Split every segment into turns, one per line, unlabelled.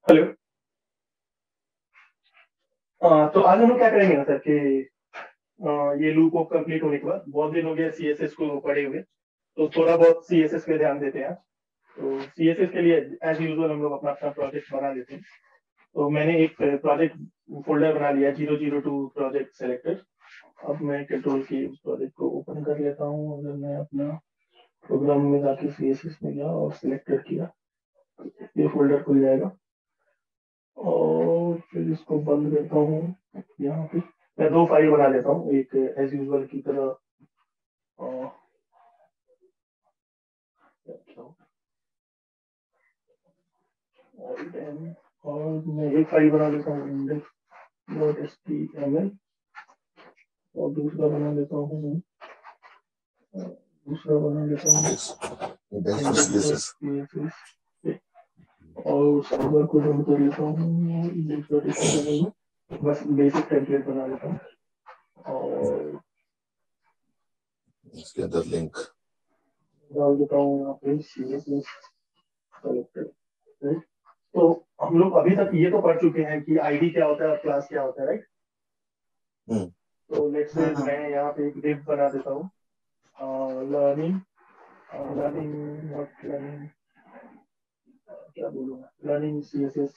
Hello. तो आज हम लोग क्या करेंगे ना सर कि ये लूप ऑफ कंप्लीट होने के बाद बहुत दिन हो गया सीएसएस को पढ़े हुए, तो थोड़ा बहुत सीएसएस पे ध्यान देते हैं। तो सीएसएस के लिए एज यूजुअल हम लोग अपना अपना प्रोजेक्ट बना लेते हैं। तो मैंने एक प्रोजेक्ट फोल्डर बना लिया 002 प्रोजेक्ट सेलेक्टेड। अब मैं कंट्रोल की उस प्रोजेक्ट को ओपन कर लेता हूँ। अगर मैं अपना प्रोग्राम में जाके सीएसएस में गया और सिलेक्टेड किया, ये फोल्डर खुल जाएगा और फिर इसको बंद करता हूँ। यहाँ पे मैं दो फाइल बना लेता हूँ, एक एज यूजुअल की तरह और मैं एक फाइल बना लेता हूँ index dot H T M L और दूसरा बना लेता हूँ index dot C S S और सर्वर को रन कर लेता हूँ index dot H T M L में। बस बेसिक टेम्पलेट बना लेता हूँ और
इसके अंदर लिंक
डाल देता हूँ यहाँ पे सी एस एस सेलेक्टेड। तो हम लोग अभी तक ये तो पढ़ चुके हैं कि आईडी क्या होता है और क्लास क्या होता है, राइट। तो लेट्स से मैं यहाँ पे एक डिव बना देता हूँ लर्निंग लर्निंग नॉट लर्निंग क्या बोलूँगा learning C S S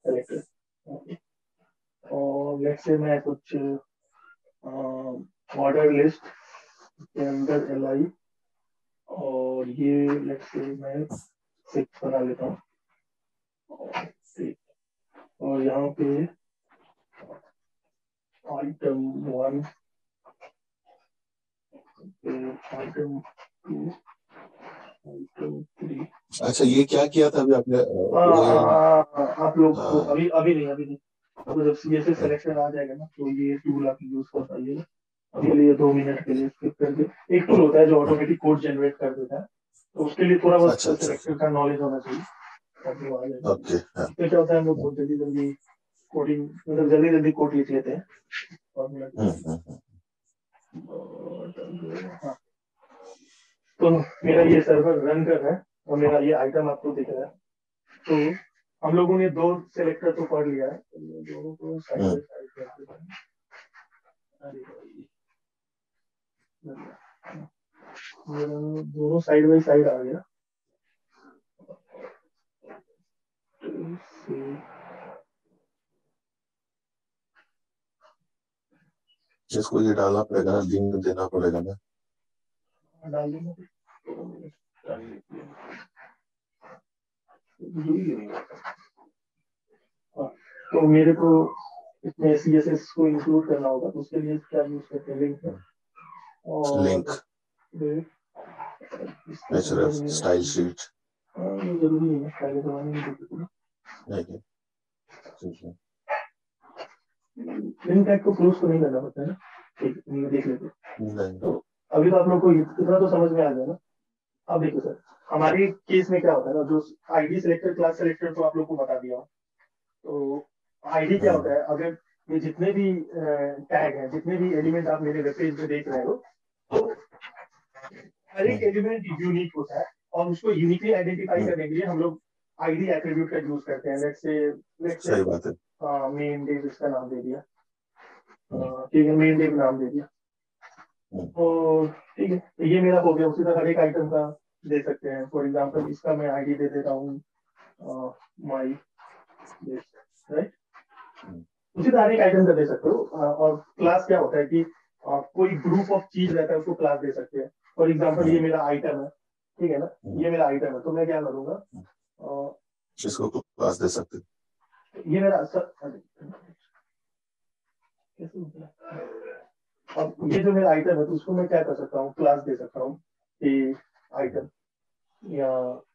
selected. और लेट्स से मैं कुछ ऑर्डर लिस्ट के अंदर एल आई और ये लेट्स से मैं 6 बना लेता हूँ और यहाँ पे आइटम 1 आइटम 2 आइटम 3।
अच्छा, ये क्या किया था अभी आपने?
आप लोग को अभी अभी नहीं अभी नहीं। अब जब सीएसएस सिलेक्शन आ जाएगा ना तो ये टूल आप यूज कर पाइएगा। अभी के लिए 2 मिनट के लिए स्किप कर दे। एक टूल होता है जो ऑटोमेटिक कोड जनरेट कर देता है, तो उसके लिए थोड़ा बहुत सिलेक्टर का नॉलेज होना चाहिए।
ओके,
तो क्या होता है हम लोग बहुत जल्दी जल्दी कोडिंग मतलब जल्दी जल्दी कोड लिख लेते हैं हाँ। तो मेरा ये सर्वर रन कर रहा है और मेरा ये आइटम आपको दिख रहा है। तो हम लोगों ने दो सिलेक्टर तो पढ़ लिया है, तो मैं दोनों को साइड बाय साइड कर देता हूँ। अरे भाई, मेरा दोनों साइड बाय साइड आ गया।
इसको ये डालना पड़ेगा ना, लिंक देना पड़ेगा ना।
डाल दूंगा तो मेरे को इसमें सीएसएस को इंक्लूड करना होगा, तो उसके लिए क्या यूज करते हैं लिंक और
लिंक स्टाइल शीट
जरूरी नहीं है, पहले जमाने में
नहीं
लिंक टैग को क्लोज तो नहीं करना पड़ता है ना। ठीक है, देख लेते। तो अभी तो आप लोग को इतना तो समझ में आ गया ना। अब देखो सर, हमारे केस में क्या होता है ना, जो आईडी सिलेक्टर क्लास सिलेक्टर तो आप लोग को बता दिया। तो आईडी क्या होता है, अगर ये जितने भी टैग हैं, जितने भी एलिमेंट आप मेरे वेब पेज में देख रहे हो, तो हर एक एलिमेंट यूनिक होता है और उसको यूनिकली आइडेंटिफाई करने के लिए हम लोग आईडी एट्रीब्यूट का यूज करते हैं। लेट्स से
सही बात है।
मेन डेव इसका नाम दे दिया, ठीक है, मेन डेव नाम दे दिया। और ठीक है, तो ये मेरा हो गया। उसी तरह हर एक आइटम का दे सकते हैं। फॉर एग्जांपल इसका मैं आईडी दे देता हूँ माई राइट। उसी तरह हर एक आइटम का दे सकते हो। और क्लास क्या होता है कि कोई ग्रुप ऑफ चीज रहता है उसको क्लास दे सकते हैं। फॉर एग्जांपल ये मेरा आइटम है, ठीक है ना, ये मेरा आइटम है, तो मैं क्या करूंगा
इसको क्लास दे सकते।
ये मेरा अब ये जो मेरा आइटम है तो उसको मैं क्या कर सकता हूँ, क्लास दे सकता हूँ कि आइटम या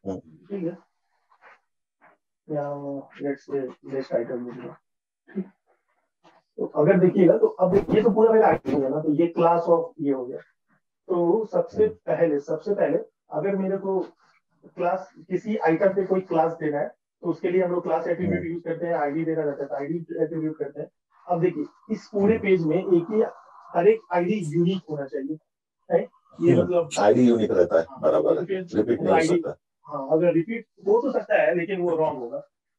ठीक है या लेट्स से लिस्ट आइटम दे दूंगा। तो अगर देखिएगा तो अब ये तो पूरा मेरा आइटम है ना, तो ये क्लास ऑफ ये हो गया। तो सबसे पहले अगर मेरे को क्लास किसी आइटम पे कोई क्लास देना है तो उसके लिए हम लोग क्लास एट्रीब्यूट यूज करते हैं। आईडी देना रहता है तो आईडी एट्रीब्यूट करते हैं। अब देखिए इस पूरे पेज में एक ही हर एक आईडी यूनिक होना चाहिए, है। ये मतलब
आईडी यूनिक रहता है, बराबर है, रिपीट नहीं हो
आईडी
सकता।
हाँ, अगर रिपीट हो तो सकता है लेकिन वो रॉन्ग होगा।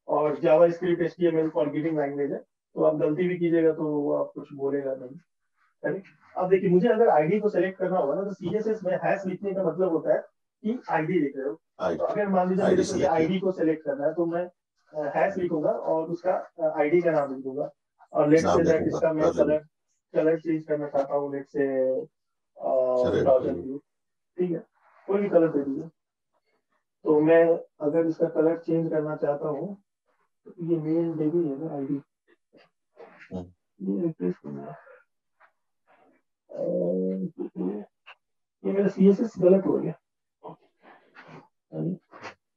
और जावा स्क्रिप्ट HTML फॉरगेटिंग लैंग्वेज है, तो आप गलती भी कीजिएगा तो वो आप कुछ बोलेगा नहीं। करेक्ट। अब देखिए, मुझे अगर आईडी को सेलेक्ट करना होगा ना, तो CSS में हैश लिखने का मतलब होता है कि आईडी लिख रहे हो। तो अगर मान लीजिए मेरे
आईडी
को ये
सेलेक्ट
आईडी को सेलेक्ट करना है, तो मैं हैश लिखूंगा और उसका आईडी का नाम लिख दूंगा। और लेट्स से
नाम
दैट
लिखूंगा
इसका मैं
कर लेंगे।
कलर कलर चेंज करना चाहता हूँ, लेट्स से
रेड कर
डॉजन
लो।
ब्लू। ठीक है, कोई भी कलर दे दीजिए। तो मैं अगर इसका कलर चेंज करना चाहता हूँ, तो ये मेल डेबी है ना आईडी, ये रिप्लेस करना है। ये मेरा CSS गलत हो गया।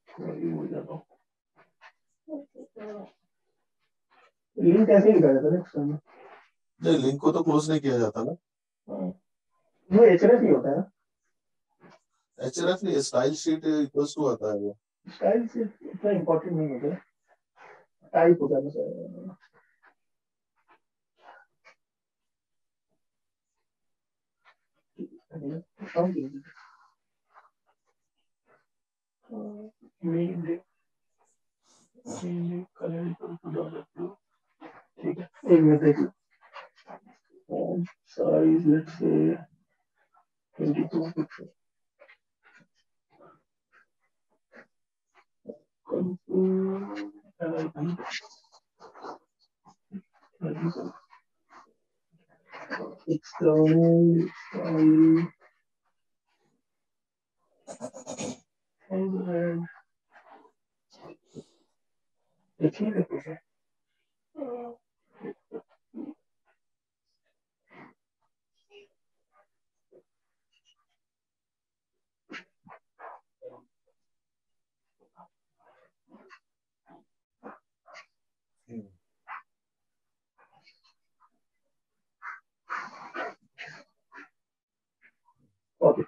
भूल जाता हूँ। लिंक ऐसे ही लिखा जाता है नेक्स्ट टाइम।
नहीं, लिंक को तो क्लोज नहीं किया जाता ना।
वो HRF ही होता है ना।
HRF नहीं, स्टाइल शीट इक्वल्स टू आता है वो।
स्टाइल से इतना इम्पोर्टेंट नहीं होता है, टाइप होता है बस। ठीक है, एक मिनट देखिए। Size let's say 22 pixel. external style and देखिए देखो। ओके,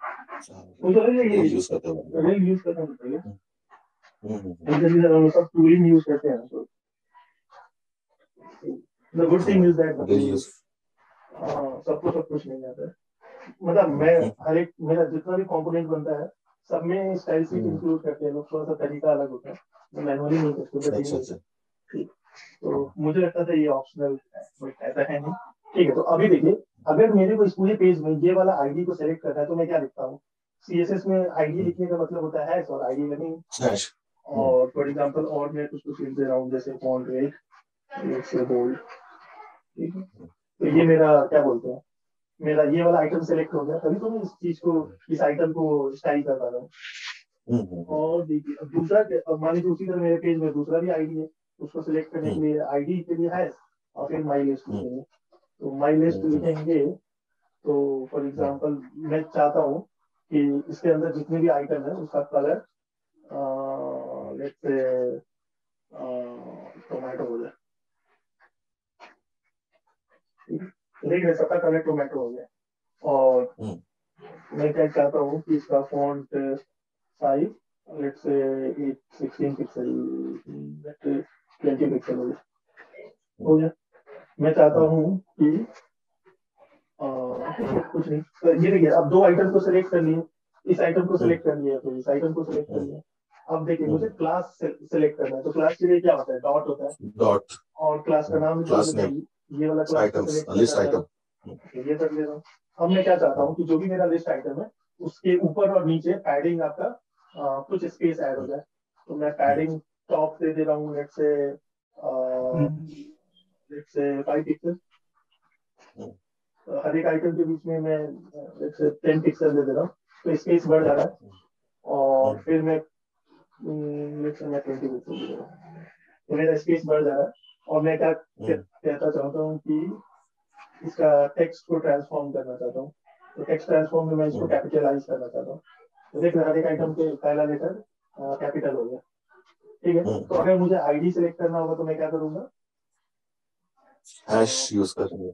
मुझे लगा ये
यूज करते हैं।
रेल यूज करना पड़ेगा। हम सब टूलिंग यूज करते हैं, तो the good thing is that
rail use.
सबको सब कुछ नहीं आता है। मतलब मैं हर एक मेरा जितना भी कंपोनेंट बनता है, सब में स्टाइल शीट इंक्लूड करते हैं लोग, थोड़ा सा तरीका अलग होता है, मैनुअली नहीं करते, बट
अच्छा अच्छा।
ठीक। तो मुझे लगता था ये ऑप्शनल है, बट ऐसा है नहीं। ठीक है, तो अभी देखिए, अगर मेरे को इस पूरे पेज में ये वाला आईडी को सेलेक्ट करना है, तो मैं क्या लिखता हूँ? CSS में आईडी लिखने का मतलब होता है हैश और आईडी लर्निंग। और फॉर एग्जांपल और मैं कुछ कुछ लिख दे रहा हूँ, जैसे font weight, let's say bold. ठीक है, तो ये मेरा क्या बोलते हैं, मेरा ये वाला आइटम सेलेक्ट हो गया, तभी तो मैं इस चीज को, इस आइटम को स्टाइल कर पा रहा हूँ। और देखिए, अब दूसरा अब मान लीजिए उसी तरह मेरे पेज में दूसरा भी आईडी है, उसको सिलेक्ट करने के लिए आईडी के लिए है, और फिर माई लिस्ट लिखेंगे। तो माई लिस्ट लिखेंगे, तो फॉर एग्जांपल मैं चाहता हूँ कि इसके अंदर जितने भी आइटम है उसका कलर लेट्स से टोमेटो हो जाए। देख रहे, सबका कलर टोमेटो हो गया। और मैं क्या चाहता हूँ कि इसका font size let's say 16 pixel, 20 pixel हो गया। मैं चाहता हूँ कि कुछ नहीं, तो ये देखिए, अब दो आइटम को सिलेक्ट कर लिए, इस आइटम को सिलेक्ट कर लिया, तो इस आइटम को सिलेक्ट कर लिया। अब देखिए, मुझे क्लास सिलेक्ट करना है, तो क्लास के लिए क्या होता है, डॉट होता है,
डॉट
और क्लास का नाम
क्लास नेम
ये वाला क्लास को
आइटम्स
सिलेक्ट
लिस्ट
करना
आइटम।
चाहता, ये कर ले रहा हूँ। अब मैं क्या चाहता हूँ कि जो भी मेरा लिस्ट आइटम है, उसके ऊपर और नीचे पैडिंग आपका कुछ स्पेस ऐड हो जाए। तो मैं पैडिंग टॉप दे दे रहा हूँ, लेट्स से 5 पिक्सल। हर एक आइटम के बीच में मैं 10 पिक्सल दे दे रहा हूँ, तो स्पेस बढ़ जा रहा है। और फिर मैं 20 पिक्सल दे रहा हूँ, तो मेरा स्पेस बढ़ जा रहा है। और मैं क्या कहता चाहता हूँ कि इसका टेक्स्ट को ट्रांसफॉर्म करना चाहता हूँ, तो टेक्स्ट ट्रांसफॉर्म में मैं इसको कैपिटलाइज करना चाहता हूँ। तो देख हर एक आइटम के पहला लेटर कैपिटल हो गया। ठीक है, तो अगर मुझे आईडी सिलेक्ट करना होगा, तो मैं क्या करूंगा,
हैश यूज करेंगे।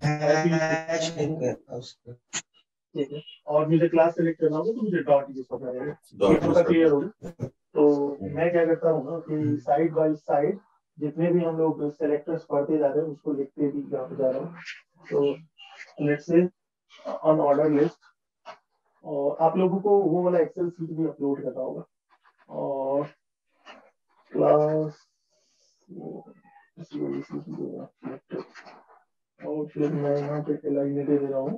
ठीक है। और मुझे क्लास सेलेक्ट करना होगा, तो मुझे डॉट यूज करना रहेगा। ये थोड़ा क्लियर होगा। तो मैं क्या करता हूँ ना कि साइड बाय साइड जितने भी हम लोग सेलेक्टर्स पढ़ते जा रहे हैं, उसको लिखते भी जा रहा हूँ। तो let's say on order list, और आप लोगों को वो वाला एक्सेल सीट भी अपलोड करना होगा। और क्लास इसी वजह से सिलेक्टर, और फिर मैं यहाँ पे एलाइन दे रहा हूँ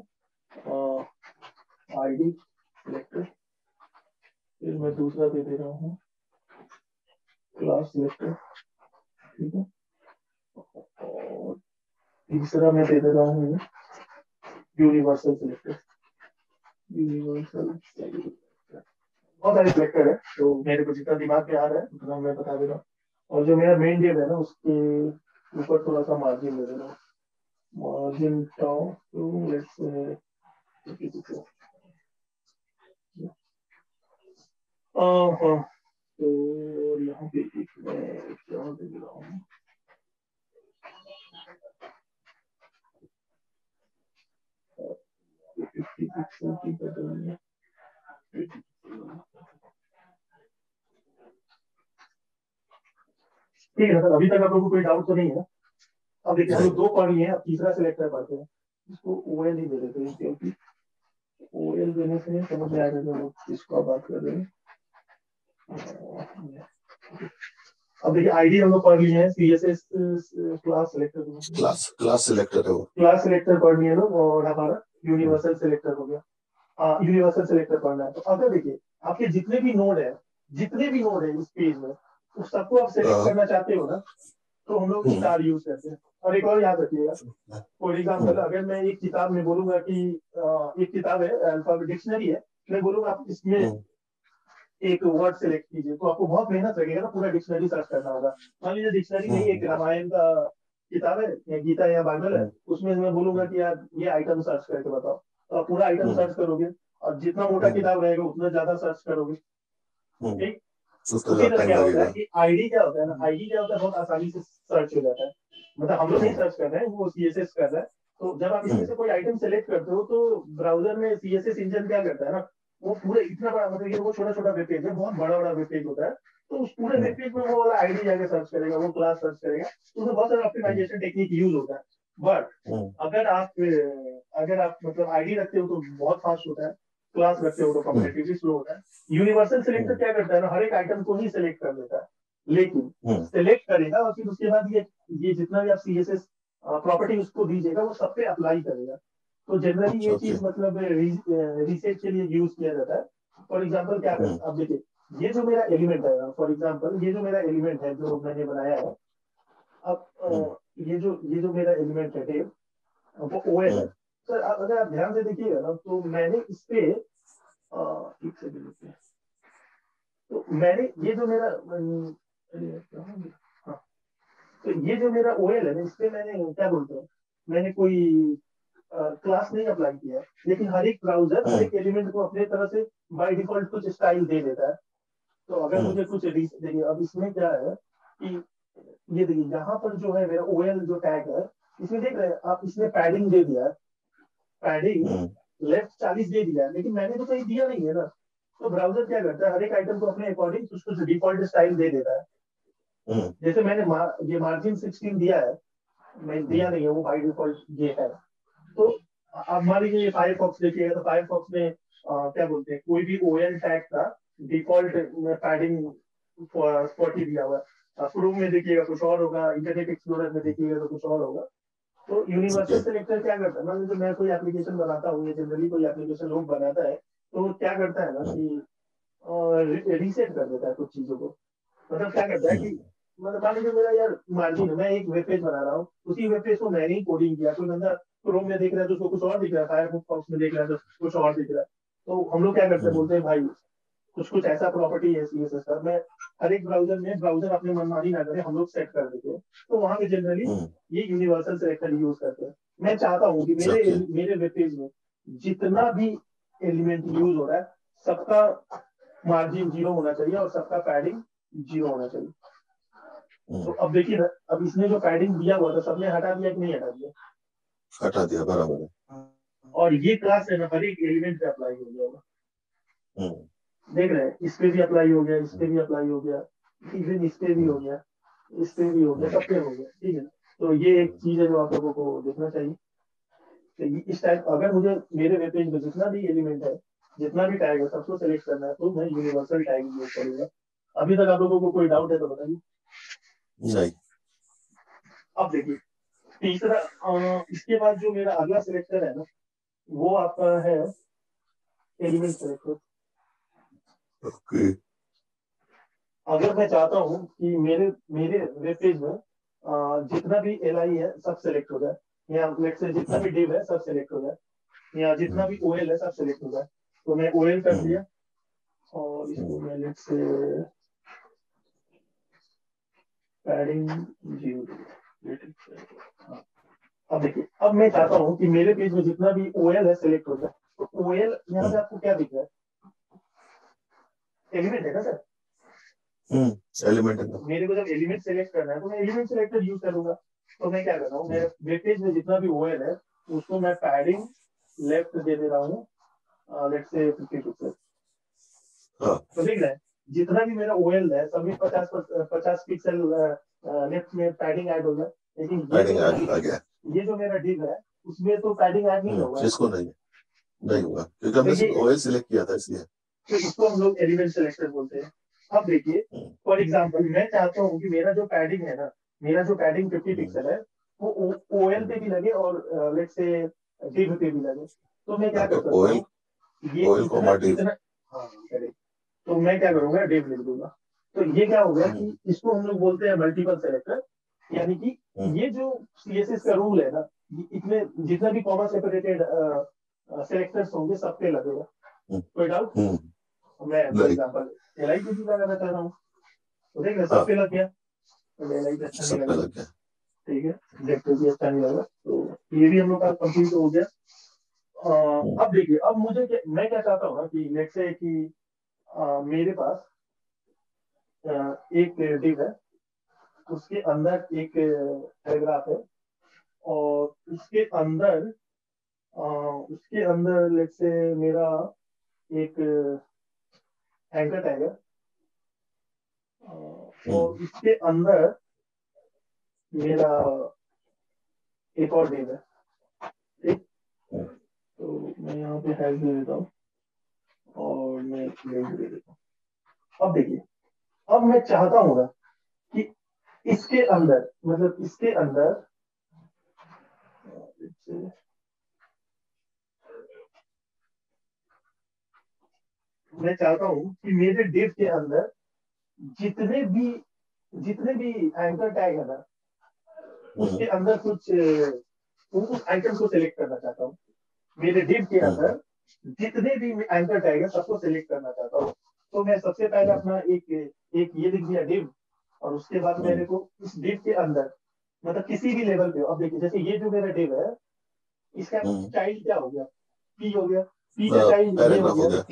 आईडी सिलेक्टर, फिर मैं दूसरा दे रहा हूँ क्लास सिलेक्टर, ठीक है, और तीसरा मैं दे रहा हूँ यूनिवर्सल सिलेक्टर, यूनिवर्सल सिलेक्टर। बहुत सारे सिलेक्टर है, तो मेरे को जितना दिमाग में आ रहा है उतना मैं बता दे रहा हूँ। और जो मेरा मेन डिव है ना, उसके ऊपर थोड़ा सा मार्जिन दे रहा हूँ, मार्जिन टाउ टू लेट्स हाँ, तो यहाँ पे एक मैं क्या दे रहा हूँ, ठीक है ना सर, अभी तक आप लोगों को कोई डाउट तो नहीं है ना? अब देखिए हम लोग दो पढ़ लिए हैं, अब तीसरा सिलेक्टर पढ़ते हैं, इसको ओएल ही दे देते हैं, क्योंकि ओएल देने से समझ में आएगा जो लोग किसको बात कर रहे हैं। अब देखिए आईडी हम लोग पढ़ लिए हैं, CSS class selector,
class selector है वो,
क्लास सिलेक्टर पढ़ लिए लोग, और हमारा यूनिवर्सल सिलेक्टर हो गया। यूनिवर्सल सिलेक्टर पढ़ना है, तो अगर देखिए आपके जितने भी नोड है इस पेज में, उस सबको आप सेलेक्ट करना चाहते हो ना, तो हम लोग स्टार यूज करते हैं। और एक और याद रखिएगा, फॉर एग्जाम्पल अगर मैं एक किताब में बोलूंगा कि एक किताब है अल्फाबेट डिक्शनरी है, मैं बोलूंगा आप इसमें एक वर्ड सेलेक्ट कीजिए, तो आपको बहुत मेहनत लगेगा ना, पूरा डिक्शनरी सर्च करना होगा। मान लीजिए डिक्शनरी नहीं, एक रामायण का किताब है या गीता या बाइबल है, उसमें मैं बोलूंगा कि यार ये आइटम सर्च करके बताओ, तो आप पूरा आइटम सर्च करोगे, और जितना मोटा किताब रहेगा उतना ज्यादा सर्च करोगे, ठीक। उसी तरह क्या होता है कि आईडी क्या होता है ना, आईडी क्या होता है, बहुत आसानी से सर्च हो जाता है, मतलब हम लोग नहीं सर्च कर रहे हैं, वो सीएसएस कर रहा है। तो जब आप इसमें से कोई आइटम सेलेक्ट करते हो, तो ब्राउजर में सीएसएस इंजन क्या करता है ना, वो पूरे इतना बड़ा, मतलब ये वो छोटा छोटा वेब पेज है, बहुत बड़ा बड़ा वेब पेज होता है, तो उस पूरे वेब पेज में वो वाला आईडी जाके सर्च करेगा, वो क्लास सर्च करेगा, तो उसमें बहुत सारा ऑप्टिमाइजेशन टेक्निक यूज होता है। बट अगर आप मतलब आईडी रखते हो तो बहुत फास्ट होता है, क्लास रखते हो तो कम्पेटिटिवली स्लो होता है। यूनिवर्सल सिलेक्टर क्या करता है ना, हर एक आइटम को ही सिलेक्ट कर लेता है, लेकिन सिलेक्ट करेगा और फिर उसके बाद ये जितना भी आप सीएसएस प्रॉपर्टी उसको दीजिएगा, वो सब पे अप्लाई करेगा। तो जनरली ये चीज मतलब रिसेट के लिए यूज किया जाता है। फॉर एग्जाम्पल क्या करता है, अब देखिए ये जो मेरा एलिमेंट है, फॉर एग्जाम्पल ये जो मेरा एलिमेंट है जो मैंने बनाया है, अब ये जो मेरा एलिमेंट है Dave, वो ओएल है सर। अगर आप ध्यान से देखिएगा ना, तो मैंने इस पे एक सेकंड रुकिए। तो मैंने ये जो मेरा हाँ, तो ये जो मेरा ओएल है ना, इस पे मैंने क्या बोलते हैं, मैंने कोई क्लास नहीं अप्लाई किया है, लेकिन हर एक ब्राउजर हर एक एलिमेंट को अपने तरह से बाय डिफॉल्ट कुछ स्टाइल दे देता है। तो अगर मुझे कुछ देखिए, अब इसमें क्या है कि ये देखिए यहाँ पर जो है मेरा ओएल जो टैग है, इसमें देख रहे हैं आप, इसमें पैडिंग दे दिया है, पैडिंग लेफ्ट 40 दे दिया है, लेकिन मैंने तो कहीं दिया नहीं है ना। तो ब्राउजर क्या करता है, हर एक आइटम को अपने अकॉर्डिंग कुछ डिफॉल्ट स्टाइल दे देता है। जैसे मैंने ये मार्जिन 16 दिया है, मैं दिया नहीं है, वो बाई डिफॉल्ट ये है। तो अब मान लीजिए ये फायरफॉक्स देखिएगा, तो फायरफॉक्स में क्या बोलते हैं, कोई भी ओएल टैग का डिफॉल्ट पैडिंग 40 दिया हुआ है। क्रोम में देखिएगा कुछ और होगा, इंटरनेट एक्सप्लोरर में देखिएगा तो कुछ और होगा। तो यूनिवर्सल सिलेक्टर क्या करता है, मान लीजिए मैं कोई एप्लीकेशन बनाता हूँ, या जनरली कोई एप्लीकेशन लोग बनाता है, तो क्या करता है ना कि रीसेट कर देता है कुछ चीजों को। मतलब क्या करता है कि मतलब मान लीजिए मेरा यार मार्जिन है, मैं एक वेब पेज बना रहा हूँ, उसी वेब पेज को मैंने ही कोडिंग किया, कोई बंदा क्रोम में देख रहा है तो उसको कुछ और दिख रहा है, फायरफॉक्स में देख रहा है तो कुछ और दिख रहा है। तो हम लोग क्या करते हैं, बोलते हैं भाई कुछ कुछ ऐसा प्रॉपर्टी है सीएसएस का, मैं हर एक ब्राउजर में ब्राउजर अपने मनमानी ना करे, हम लोग सेट कर देते हैं। तो वहां पे जनरली ये यूनिवर्सल सिलेक्टर यूज करते हैं। मैं चाहता हूँ कि मेरे वेब पेज में जितना भी एलिमेंट यूज हो रहा है, सबका मार्जिन 0 होना चाहिए और सबका पैडिंग 0 होना चाहिए। तो अब देखिए ना, अब इसने जो पैडिंग दिया हुआ था सबने हटा दिया कि नहीं हटा दिया?
हटा दिया, बराबर है।
और ये क्लास है ना, हर एक एलिमेंट पे अप्लाई हो गया होगा, देख रहे हैं, इस पे भी अप्लाई हो गया, इस पे भी अप्लाई हो गया, इवन इस पे भी हो गया, इस पे भी हो गया, सब पे हो गया, ठीक है। तो ये एक चीज है जो आप लोगों को देखना चाहिए। तो इस टाइप अगर मुझे मेरे वेब पेज में जितना भी एलिमेंट है, जितना भी टैग है, सबको सेलेक्ट करना है, तो मैं यूनिवर्सल टैग यूज करूंगा। अभी तक आप लोगों को कोई डाउट है तो बताइए।
नहीं।
अब देखिए तीसरा इसके बाद जो मेरा अगला सिलेक्टर है ना, वो आपका है एलिमेंट सिलेक्टर।
ओके।
अगर मैं चाहता हूँ कि मेरे मेरे वेब पेज में जितना भी एल आई है सब सेलेक्ट हो जाए, या लेट्स से जितना भी डिव है सब सेलेक्ट हो जाए, या जितना भी ओ एल है सब सेलेक्ट हो जाए, तो मैं ओ एल कर दिया और इसको मैं लेट्स से पैडिंग 0। अब देखिए, अब मैं चाहता हूँ कि मेरे पेज में जितना भी ओ एल है सेलेक्ट हो जाए, तो ओ एल यहाँ पे आपको क्या दिख रहा है? एलिमेंट है ना सर?
एलिमेंट है ना।
मेरे को जब एलिमेंट सेलेक्ट करना है तो मैं एलिमेंट सेलेक्टर यूज करूंगा। तो मैं क्या कर रहा हूँ, मेरे वेब पेज में जितना भी ओएल है उसको मैं पैडिंग लेफ्ट दे दे रहा हूँ, लेट्स से 50 पिक्सल। तो देख रहे हैं जितना भी मेरा ओएल है सभी 50 पिक्सल लेफ्ट में पैडिंग ऐड हो गया, लेकिन ये जो मेरा डिव है उसमें तो पैडिंग ऐड नहीं होगा।
इसको नहीं होगा क्योंकि हमने सिर्फ ओएल सिलेक्ट किया था इसलिए।
तो इसको हम लोग एलिमेंट सेलेक्टर बोलते हैं। अब देखिए फॉर एग्जांपल मैं चाहता हूँ कि मेरा जो पैडिंग है ना, मेरा जो पैडिंग 50 पिक्सल है वो ओएल पे भी लगे और लेट्स से डिव पे भी लगे। तो मैं क्या कर सकता हूँ, ये इतना हाँ करेक्ट। तो मैं क्या करूंगा, डिव लिख दूंगा। तो ये क्या हो गया कि इसको हम लोग बोलते हैं मल्टीपल सेलेक्टर, यानी कि ये जो सीएसएस का रूल है ना, इतने जितना भी कॉमा सेपरेटेड सेलेक्टर्स होंगे सब पे लगेगा। कोई डाउट? मैं फॉर एग्जांपल एल आई भी लगाना चाह रहा हूँ, तो देख रहे सब पे लग गया, तो एल आई पे अच्छा नहीं लगा, ठीक है, जेड पे भी अच्छा नहीं लगा, तो ये भी हम लोग का कंप्लीट हो गया। अब देखिए, अब मैं क्या चाहता हूँ ना कि लेट्स से कि मेरे पास एक डिव है, उसके अंदर एक पैराग्राफ है, और उसके अंदर लेट्स से मेरा एक एंकर टैग है, और इसके अंदर मेरा एक और डिव है, ठीक। तो मैं यहाँ पे हैश दे देता हूँ और मैं लिंक दे देता हूँ। अब देखिए, अब मैं चाहता हूँ ना कि इसके अंदर, मतलब इसके अंदर मैं चाहता हूँ कि मेरे डिव के अंदर जितने भी एंकर टैग है ना, उसके अंदर कुछ उस आइटम को सिलेक्ट करना चाहता हूँ। मेरे डिव के अंदर जितने भी एंकर टैग है सबको सिलेक्ट करना चाहता हूँ। तो मैं सबसे पहले अपना एक ये लिख दिया डिव, और उसके बाद मेरे को इस डिव के अंदर मतलब किसी भी लेवल पे, अब देखिए जैसे ये जो मेरा डिव है इसका चाइल्ड क्या हो गया, पी हो गया, पी का चाइल्ड ये हो गया,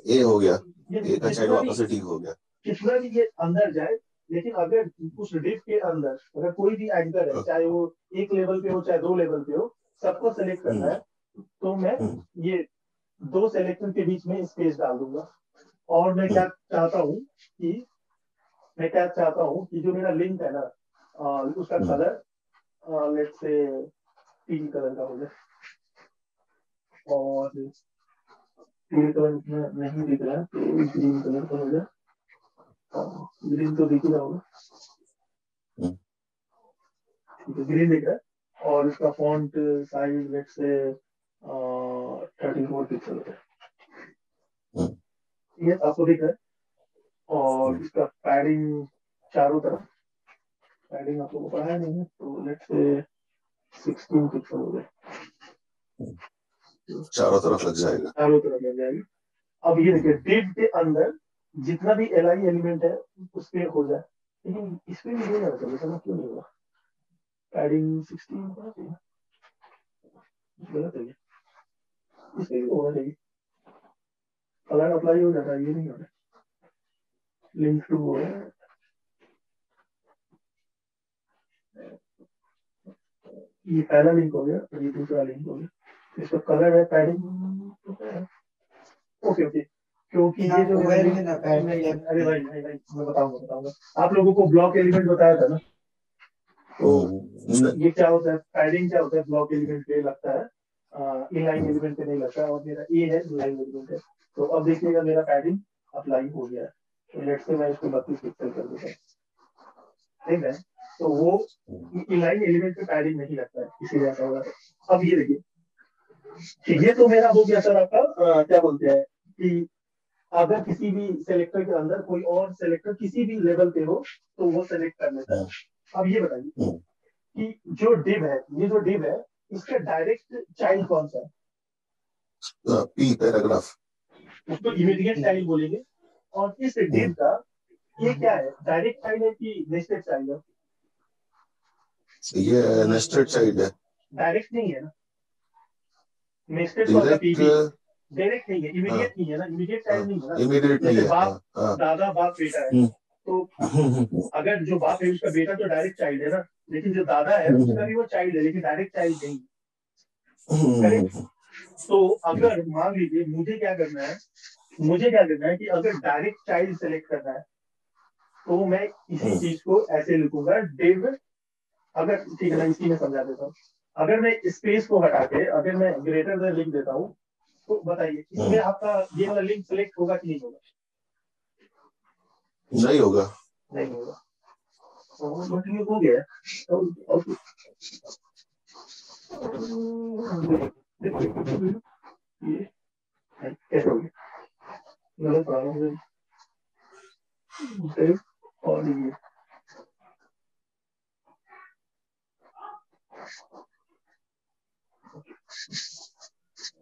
ए हो गया, ए का चाइल्ड वापस से टी हो गया।
कितना भी ये अंदर जाए, लेकिन अगर उस डिव के अंदर अगर कोई भी एंकर है, चाहे वो एक लेवल पे हो चाहे 2 लेवल पे हो, सबको सेलेक्ट करना है, तो मैं ये 2 सेलेक्टर के बीच में स्पेस डाल दूंगा। और मैं क्या चाहता हूँ कि जो मेरा लिंक है ना, उसका कलर लेट्स से पीली कलर का हो जाए, और पीली कलर में नहीं दिख रहा है तो ग्रीन कलर का हो जाए, ग्रीन तो दिख ही रहा होगा, ठीक है, ग्रीन दिख रहा है। और इसका font size let's say 34 pixel है, ये आपको दिख रहा है। और इसका पैडिंग चारों तरफ, पैडिंग आप लोगों को पढ़ाया नहीं है, तो लेट्स से 16 पिक्सल हो गए,
चारों तरफ लग जाएगा,
चारों तरफ लग जाएगी। अब ये देखिए डिव के अंदर जितना भी एल आई एलिमेंट है उस पे हो जाए, लेकिन इस पे भी नहीं होना चाहिए, समझ क्यों नहीं होगा? पैडिंग 16 होना चाहिए, गलत है ये, इस पे भी होना चाहिए, कलर अप्लाई हो जाता है, ये नहीं होना। लिंक टू हो है, ये पहला लिंक हो गया और ये दूसरा लिंक हो गया, इसका कलर है पैडिंग, ओके ओके, क्योंकि ये जो अरे भाई मैं बताऊंगा आप लोगों को ब्लॉक एलिमेंट बताया था ना, तो ये क्या होता है, पैडिंग क्या होता है, ब्लॉक एलिमेंट पे लगता है, इनलाइन एलिमेंट पे नहीं लगता है, और मेरा ए है इनलाइन एलिमेंट है। तो अब देखिएगा मेरा पैडिंग अप्लाई हो गया है, तो लेट्स से मैं इसको 32 पिक्सल कर देता हूँ, ठीक है। तो वो इनलाइन एलिमेंट पे पैडिंग नहीं लगता है, इसीलिए ऐसा होगा। अब ये देखिए, ये तो मेरा हो गया सर आपका क्या बोलते हैं कि अगर किसी भी सेलेक्टर के अंदर कोई और सेलेक्टर किसी भी लेवल पे हो तो वो सेलेक्ट कर लेता है। अब ये बताइए कि जो डिव है, ये जो डिव है, इसका डायरेक्ट चाइल्ड कौन सा है?
पी पैराग्राफ,
उसको इमीडिएट चाइल्ड बोलेंगे। और इस डिव का ये क्या है, डायरेक्ट चाइल्ड है कि नेस्टेड चाइल्ड है?
ये नेस्टेड चाइल्ड है।
डायरेक्ट नहीं है ना, नेस्टेड तो होगा पीबी, डायरेक्ट नहीं है, इमीडिएट नहीं है ना, इमीडिएट चाइल्ड नहीं है ना।
इमीडिएट नहीं
जैसे
है।
बाप दादा बाप बेटा है, तो अगर जो बाप है उसका बेटा तो डायरेक्ट चाइल्ड है ना, लेकिन जो दादा है उसका भी वो चाइल्ड है, लेकिन डायरेक्ट चाइल्ड नहीं। करेक्ट। तो अगर मान लीजिए मुझे क्या करना है, मुझे क्या करना है कि अगर डायरेक्ट चाइल्ड सेलेक्ट करना है तो मैं इसी चीज को ऐसे लिखूंगा, डिव। अगर ठीक है, मैं इसी में समझा देता हूँ। अगर मैं स्पेस को हटा के अगर मैं ग्रेटर देन लिख देता हूँ, तो बताइए इसमें आपका ये वाला लिंक सेलेक्ट होगा कि नहीं होगा?
नहीं होगा,
नहीं होगा। तो बट ये हो गया। तो ये कैसे हो गया, गलत आ रहा है। और ये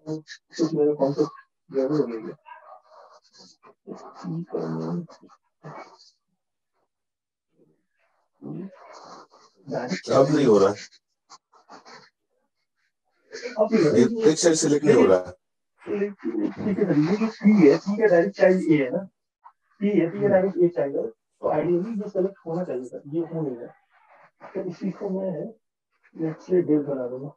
कुछ मेरा कॉन्सेप्ट गड़बड़ हो गया।
अब नहीं हो रहा, एक साइड सेलेक्ट नहीं हो रहा।
ठीक है, ये जो सी है, सी का डायरेक्ट चाइल्ड ए है ना, सी है, सी का डायरेक्ट ए चाइल्ड है, तो आइडियली ये सेलेक्ट होना चाहिए था, ये हो नहीं है। तो इसी को मैं लेट्स से डिव बना दूंगा,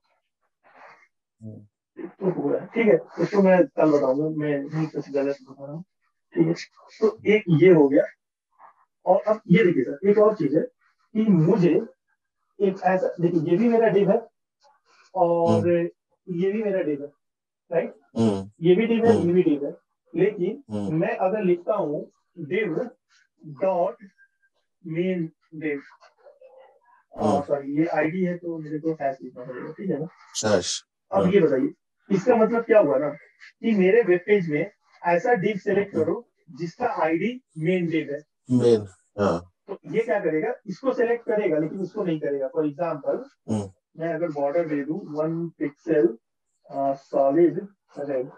तो पूरा ठीक है। इसको मैं कल बताऊंगा, मैं नहीं कुछ गलत बता रहा हूँ। ठीक है, तो एक ये हो गया। और अब ये देखिए सर, एक और चीज है कि मुझे एक ऐसा, देखिए ये भी मेरा डिव है और ये भी मेरा डिव है, राइट? ये भी डिव है, ये भी डिव है, लेकिन मैं अगर लिखता हूँ div dot main div, sorry ये आईडी है तो मेरे को हैश लिखना पड़ेगा, ठीक है ना? अब ये बताइए, इसका मतलब क्या हुआ ना कि मेरे वेब पेज में ऐसा डिव सेलेक्ट करो जिसका आईडी मेन डिव है। मेन, तो ये क्या करेगा, इसको सेलेक्ट करेगा लेकिन इसको नहीं करेगा। फॉर एग्जाम्पल मैं अगर बॉर्डर दे दूं 1 पिक्सल सॉलिड रेड,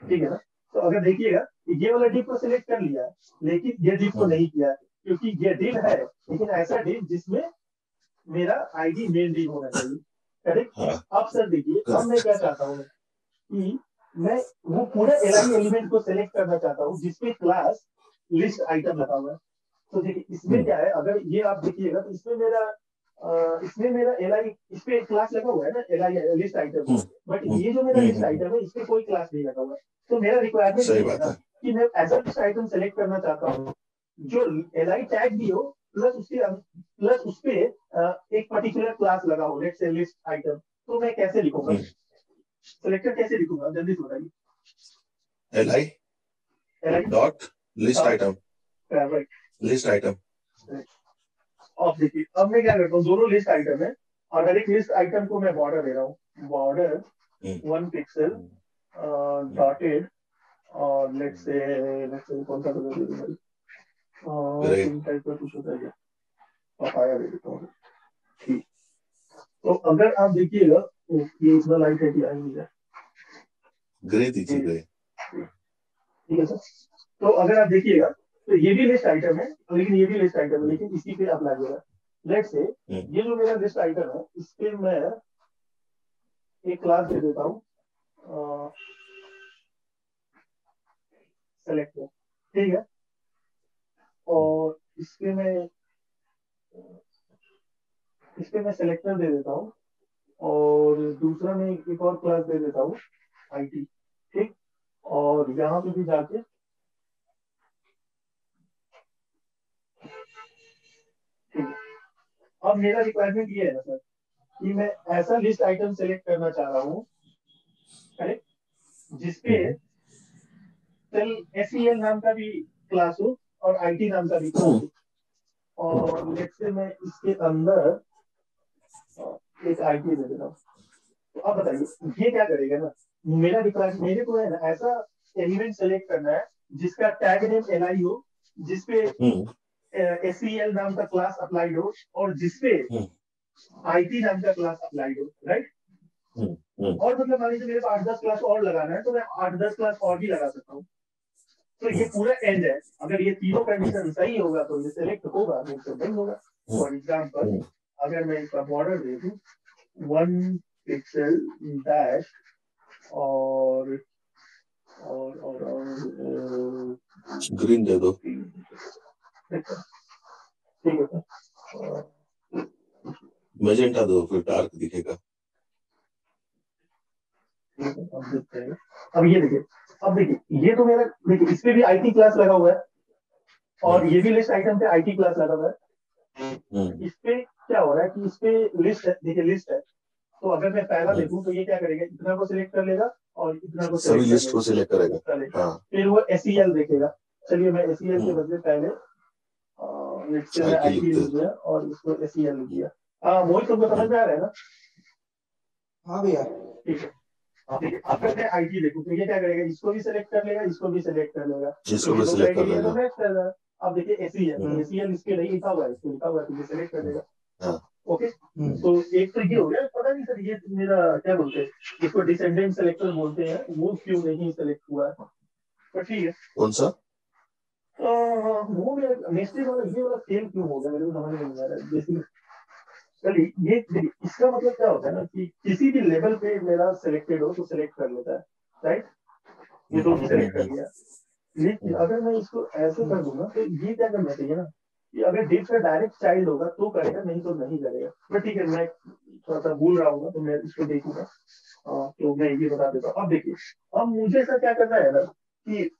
ठीक है ना? तो अगर देखिएगा ये वाला डिव को सिलेक्ट कर लिया, लेकिन ये डिव को नहीं किया, क्योंकि ये डिव है लेकिन ऐसा डिव जिसमें मेरा आईडी मेन डिव होना चाहिए। करेक्ट। अब सर देखिए, अब मैं क्या चाहता हूँ कि मैं वो पूरे एलआई एलिमेंट को सिलेक्ट करना चाहता हूँ जिसपे क्लास लिस्ट आइटम लगा हुआ है। तो देखिए इसमें क्या है, अगर ये आप देखिएगा तो इसमें मेरा एलआई, इस पे क्लास लगा हुआ है ना एलआई लिस्ट आइटम, बट ये जो मेरा लिस्ट आइटम है इस पे कोई क्लास नहीं लगा हुआ है। तो मेरा रिक्वायरमेंट ये है ना कि मैं ऐसा लिस्ट आइटम सेलेक्ट करना चाहता हूँ जो एलआई टैग भी हो, प्लस उस पे एक पर्टिकुलर क्लास लगा हो, लेट्स से लिस्ट आइटम। तो मैं कैसे लिखूंगा, सेलेक्टर कैसे लिखूंगा, जल्दी से बताइए। LI
dot list item,
right,
list item.
अब देखिए, अब मैं क्या करता हूँ, दोनों लिस्ट आइटम है और हर एक लिस्ट आइटम को मैं बॉर्डर दे रहा हूँ, बॉर्डर 1 पिक्सल डॉटेड, और लेट्स से कौन सा कलर दे दूँ, पिंक टाइप का कुछ होता है क्या, पापाया दे देता हूँ। ठीक, तो अगर आप देखिएगा तो ये इतना लाइट है कि आई नहीं है,
ग्रे दीजिए, ग्रे।
ठीक है सर। तो अगर आप देखिएगा तो ये भी लिस्ट आइटम है, लेकिन ये भी लिस्ट आइटम है, लेकिन इसी पे आप लाइएगा। लेट्स से ये जो मेरा लिस्ट आइटम है इस पे मैं एक क्लास दे देता हूँ सेलेक्टर, ठीक है। और इस पे मैं सेलेक्टर दे देता हूँ और दूसरा मैं एक और क्लास दे देता हूँ आईटी, ठीक। और यहाँ पे भी जाके ठीक है। अब मेरा रिक्वायरमेंट ये है ना सर कि मैं ऐसा लिस्ट आइटम सेलेक्ट करना चाह रहा हूँ, करेक्ट, जिसपे सेल एसईएल नाम का भी क्लास हो और आईटी नाम का भी क्लास हो। और लेट्स से मैं इसके अंदर एक आईटी दे देता हूँ। तो अब बताइए ये क्या करेगा ना, मेरा रिक्वायरमेंट मेरे को है ना ऐसा एलिमेंट सेलेक्ट करना है जिसका टैग नेम एल हो, जिसपे एसईएल नाम का क्लास अप्लाइड हो, और जिसपे आईटी नाम का क्लास अप्लाइड हो, राइट। और मतलब मान लीजिए मेरे को 8-10 क्लास और लगाना है, तो मैं 8-10 क्लास और भी लगा सकता हूँ। तो ये पूरा एंड है। अगर ये तीनों कंडीशन सही होगा तो ये सिलेक्ट होगा, नहीं तो नहीं होगा। फॉर एग्जाम्पल अगर मैं इसका बॉर्डर दे दूं 1 पिक्सल डैश और
ग्रीन दे दो,
ठीक है सर,
मैजेंटा दो, फिर डार्क दिखेगा।
अब देखते हैं। अब ये देखिए, अब देखिए ये तो मेरा, देखिए इस पे भी आईटी क्लास लगा हुआ है और ये भी लिस्ट आइटम पे आईटी क्लास लगा हुआ है। इस पे क्या हो रहा है कि इस पे लिस्ट है, देखिए लिस्ट है। तो अगर मैं पहला देखूं तो ये क्या करेगा, इतना को सिलेक्ट कर लेगा और इतना को
सभी लिस्ट को सिलेक्ट करेगा। हाँ।
फिर वो एसईएल देखेगा। चलिए मैं एसईएल के बदले पहले आईटी लिख दिया और इसको एसईएल लिख दिया। हाँ वही तुमको समझ में आ रहा है ना?
हाँ भैया
ठीक है। अगर मैं आईटी देखूं तो ये क्या करेगा, इसको भी सिलेक्ट कर लेगा, इसको भी सिलेक्ट कर लेगा,
जिसको भी सिलेक्ट कर लेगा।
तो मैच कर रहा है। अब देखिए एसईएल, एसईएल इसके नहीं लिखा हुआ है, इसको लिखा हुआ है तो ये सिलेक्ट कर लेगा। ओके, तो एक तो ये हो गया। पता नहीं सर ये मेरा क्या बोलते हैं, इसको डिसेंडेंट सेलेक्टर बोलते हैं, वो क्यों नहीं सिलेक्ट हुआ है, पर ठीक है।
कौन सा?
वो मेरा नेक्स्ट वाला ये वाला फेल क्यों हो गया, मेरे को समझ में नहीं आ रहा है बेसिकली। चलिए ये देखिए, इसका मतलब क्या होता है ना कि किसी भी लेवल पे मेरा सिलेक्टेड हो तो सिलेक्ट कर लेता है, राइट। ये तो सिलेक्ट कर लिया। लेकिन अगर मैं इसको ऐसे कर दूंगा तो ये क्या करना चाहिए ना कि अगर डिफ का डायरेक्ट चाइल्ड होगा तो करेगा, नहीं तो नहीं करेगा। बट ठीक है, मैं थोड़ा सा भूल रहा हूँ तो मैं इसको देखूंगा। तो मैं ये बता देता हूँ। अब देखिए, अब मुझे ऐसा क्या करना है ना कि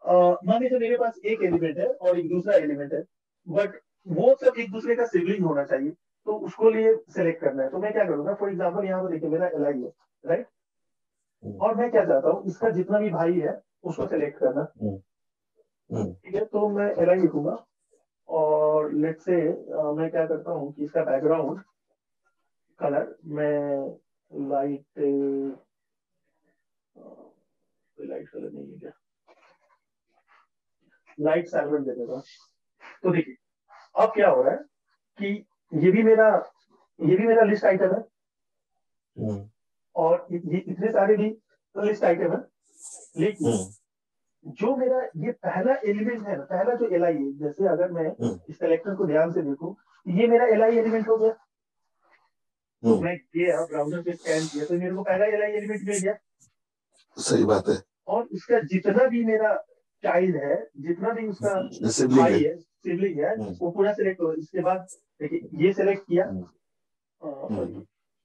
मान लीजिए मेरे पास एक एलिमेंट है और एक दूसरा एलिमेंट है, बट वो सब एक दूसरे का सिबलिंग होना चाहिए, तो उसको लिए सिलेक्ट करना है। तो मैं क्या करूंगा, फॉर एग्जाम्पल यहाँ पर देखिए मेरा एल है, राइट। और मैं क्या चाहता हूँ, इसका जितना भी भाई है उसको सिलेक्ट करना। ठीक है, तो मैं एल लिखूंगा और लेट से मैं क्या करता हूँ कि इसका बैकग्राउंड कलर मैं लाइट लाइट कलर नहीं है क्या, लाइट सैलमन दे देगा। तो देखिए अब क्या हो रहा है कि ये भी मेरा लिस्ट आइटम है और ये इतने सारे भी लिस्ट आइटम है। लेकिन जो मेरा ये पहला एलिमेंट है ना, पहला जो एल है, जैसे अगर मैं इस कलेक्टर को ध्यान से देखूं, ये मेरा एल एलिमेंट हो गया। तो मैं गया ब्राउजर पे स्कैन किया तो मेरे को पहला एल एलिमेंट मिल गया।
सही बात है।
और उसका जितना भी मेरा चाइल्ड है, जितना भी उसका भाई है, सिबलिंग है, वो पूरा सिलेक्ट हो। इसके बाद देखिए ये सिलेक्ट किया,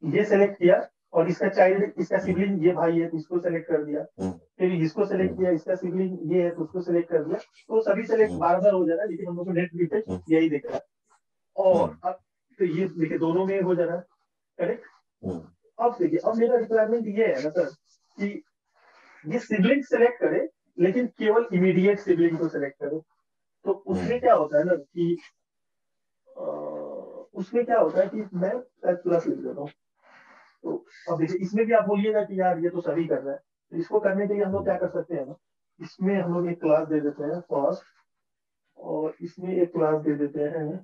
ये सिलेक्ट किया और इसका चाइल्ड, इसका सिबलिंग ये भाई है तो इसको सिलेक्ट कर दिया। फिर इसको सिलेक्ट किया, इसका सिबलिंग ये है तो उसको सिलेक्ट कर दिया। तो सभी सिलेक्ट बार बार हो जा रहा है, लेकिन हम लोग को नेट रिफ्रेश यही दिख रहा है। और अब तो ये देखिए दोनों में हो जा रहा है, करेक्ट। अब देखिए, अब मेरा रिक्वायरमेंट ये है ना सर कि ये सिबलिंग सिलेक्ट करे, लेकिन केवल इमीडिएट सिबलिंग को सिलेक्ट करे। तो उसमें क्या होता है ना कि उसमें क्या होता है कि मैं प्लस लिख देता हूँ। तो अब देखिए इसमें भी आप बोलिएगा कि यार ये तो सभी कर रहा है, तो इसको करने के लिए हम लोग क्या कर सकते हैं ना, इसमें हम लोग एक क्लास दे देते हैं फर्स्ट, और इसमें एक क्लास दे देते हैं,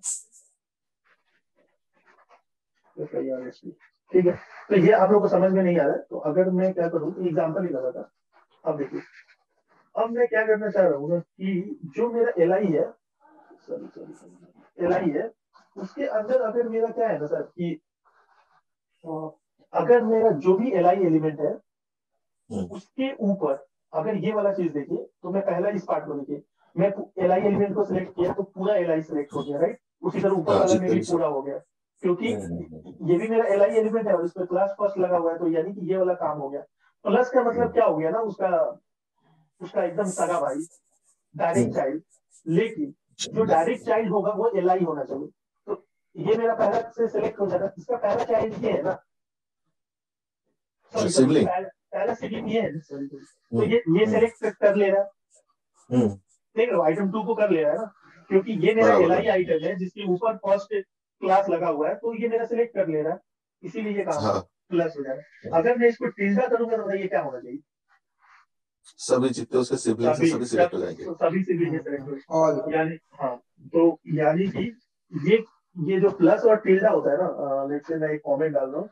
ठीक है। तो ये आप लोग को समझ में नहीं आ रहा है, तो अगर मैं क्या करूँ, एग्जाम्पल ही लगा था। अब देखिए, अब मैं क्या करना चाह रहा हूँ ना कि जो मेरा एल आई है, एल आई है, उसके अंदर अगर मेरा क्या है ना सर कि अगर मेरा जो भी एल आई एलिमेंट है उसके ऊपर अगर ये वाला चीज देखिए, तो मैं पहला इस पार्ट को देखिए, मैं एल आई एलिमेंट को सिलेक्ट किया तो पूरा एल आई सिलेक्ट हो गया, राइट। उसी तरह ऊपर वाला में भी पूरा हो गया, क्योंकि ये भी मेरा एल आई एलिमेंट है और इस पर क्लास फर्स्ट लगा हुआ है, तो यानी कि ये वाला काम हो गया। प्लस का मतलब क्या हो गया ना, उसका उसका एकदम सगा भाई, डायरेक्ट चाइल्ड। लेकिन जो डायरेक्ट चाइल्ड होगा वो एल आई होना चाहिए। तो ये मेरा पहला से सिलेक्ट हो जाता, इसका पहला चाइल्ड ये है ना, सॉरी पहला सिबलिंग ये है, तो ये सिलेक्ट कर ले रहा है, देख लो आइटम 2 को कर ले रहा है ना। क्योंकि ये मेरा
बराबर
एलआई
है।
आइटम है जिसके ऊपर फर्स्ट क्लास लगा हुआ है, तो ये मेरा सिलेक्ट कर ले रहा है, इसीलिए ये काम
हाँ,
प्लस हो जाएगा। अगर मैं इसको टिल्डा करूंगा तो बताइए क्या होना चाहिए?
सभी जितने उसके सिबलिंग्स हैं
सभी
सभी सिलेक्ट हो जाएंगे।
सब सभी सिबलिंग सेलेक्ट हो,
ऑल।
यानी हाँ, तो यानी कि ये ये जो प्लस और टिल्डा होता है ना, लेट्स से मैं एक कमेंट डाल रहा हूँ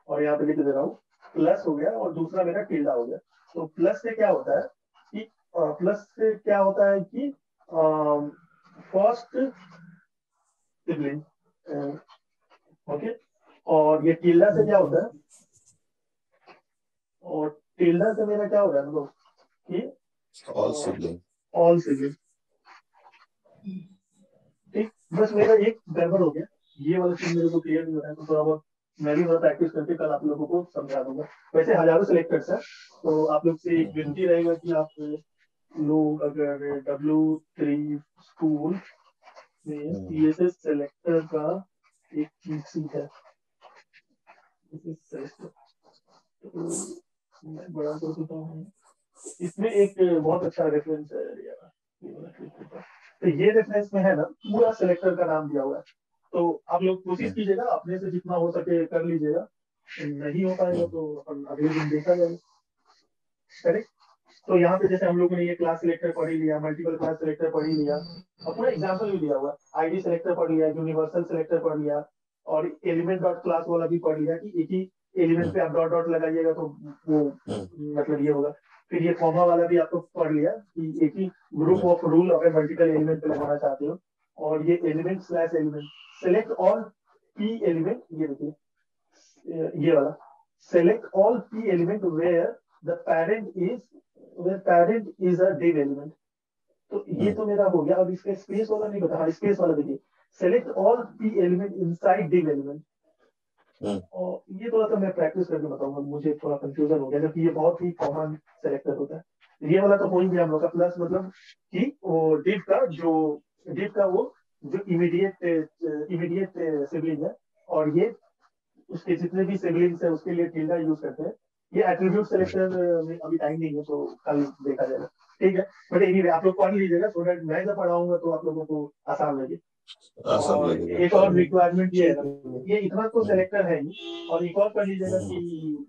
और यहाँ पे लिख दे रहा हूँ, प्लस हो गया और दूसरा मेरा टिल्डा हो गया। तो प्लस से क्या होता है कि फर्स्ट सिबलिंग, ओके, और ये टिल्डा से क्या होता है, और टिल्डा से मेरा क्या हो रहा है मतलब कि
ऑल सिबलिंग।
All sibling. ठीक, बस मेरा एक गड़बड़ हो गया, ये वाला चीज मेरे को क्लियर नहीं हो रहा है, तो थोड़ा बहुत मैं भी थोड़ा प्रैक्टिस करके कल आप लोगों को समझा दूंगा। वैसे हजारों सिलेक्टर्स है, तो आप लोग से एक विनती रहेगा कि आप लोग अगर W3 स्कूल में CSS सेलेक्टर का एक चीज सीख है, तो मैं बड़ा कर देता हूँ, इसमें एक बहुत अच्छा रेफरेंस है यार, ये वाला click करता हूँ। तो ये रेफरेंस में है ना, पूरा सिलेक्टर का नाम दिया हुआ है, तो आप लोग कोशिश कीजिएगा अपने से जितना हो सके कर लीजिएगा, नहीं हो पाएगा तो अपन अगले दिन देखा जाएगा। करेक्ट। तो यहाँ पे जैसे हम लोगों ने ये क्लास सिलेक्टर पढ़ ही लिया, मल्टीपल क्लास सिलेक्टर पढ़ ही लिया, और पूरा एग्जाम्पल भी दिया हुआ है, आईडी सिलेक्टर पढ़ लिया, यूनिवर्सल सिलेक्टर पढ़ लिया, और एलिमेंट डॉट क्लास वाला भी पढ़ लिया कि एक ही एलिमेंट पे आप डॉट डॉट लगाइएगा तो वो मतलब ये होगा। फिर ये कॉमा वाला भी आपको पढ़ लिया कि एक ही ग्रुप ऑफ रूल अगर मल्टीपल एलिमेंट पे लगाना चाहते हो, और ये element slash element select all P element, ये देखिए ये वाला select all P element where the parent is a div element. तो ये तो मेरा हो गया। अब इसका स्पेस वाला नहीं बता, हाँ स्पेस वाला देखिए, select all P element inside div element. और ये थोड़ा सा मैं प्रैक्टिस करके बताऊंगा, मुझे थोड़ा कंफ्यूजन हो गया जबकि ये बहुत ही कॉमन सेलेक्टर होता है। ये वाला तो हो ही गया हम लोग का, प्लस मतलब कि वो डिव का वो जो इमीडिएट इमीडिएट सिबलिंग है, और ये उसके जितने भी सिबलिंग्स है उसके लिए टिल्डा यूज करते हैं। ये एट्रीब्यूट सेलेक्टर में अभी टाइम नहीं है, तो कल देखा जाएगा, ठीक है। बट एनीवे आप लोग पढ़ लीजिएगा, सो दैट मैं जब पढ़ाऊंगा तो आप लोगों को आसान लगे।
आसान
और
लगेगा।
एक और रिक्वायरमेंट ये है ना, ये इतना तो सेलेक्टर है ही, और एक और पढ़ लीजिएगा कि